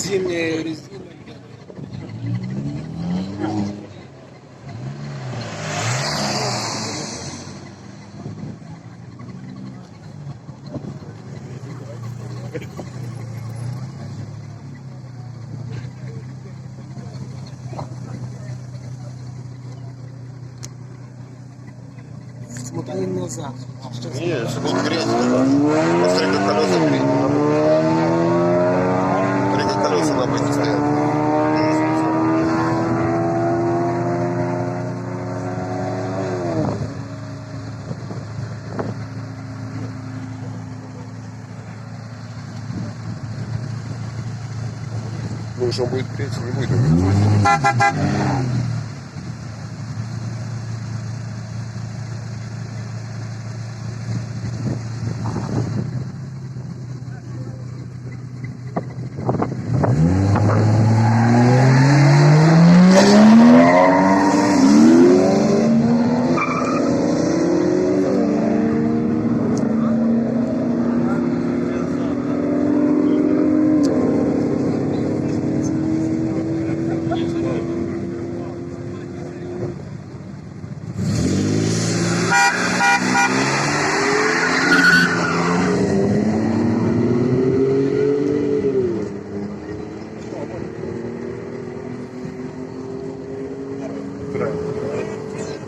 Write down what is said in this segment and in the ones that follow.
зимняя резина. Смотри назад. Не, все будет греть. Посмотри, как колеса греть. Смотри, как колеса на баке стоят. Ну, что он будет греть, не будет греть.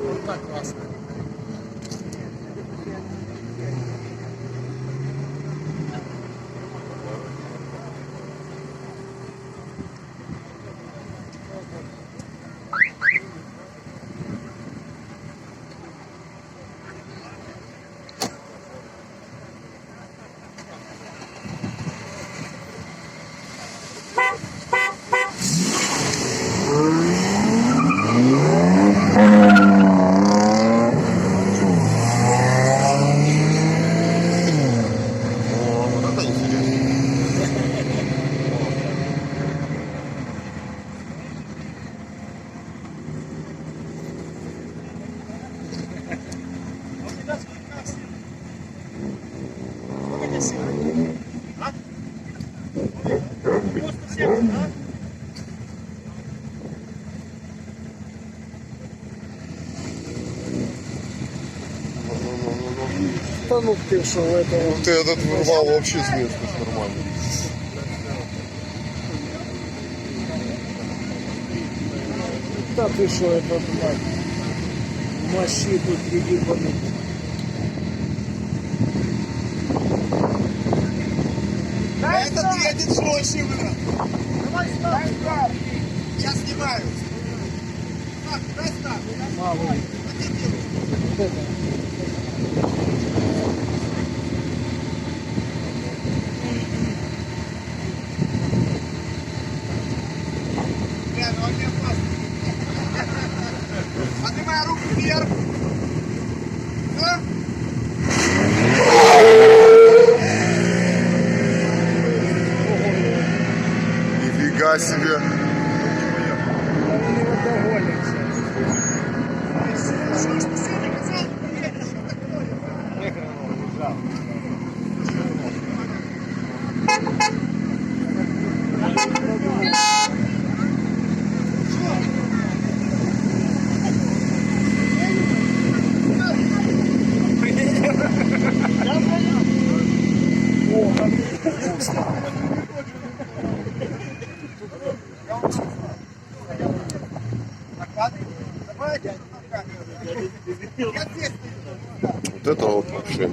Вот так классно. Вот это интересно. Да ну ты что, этого... Ты этот вырвал вообще с места нормально. Да ты что, это, блядь, мощи тут перебаны. А этот едет больше выбрал. Давай старт. Я снимаю. Так, дай старт. Малый. Вот это. Бля, ну он не опасный. Поднимай руку вверх. Да? Нифига себе. Он не догонит сейчас. Что ж ты сегодня казал? Что такое? Вот это вот вообще.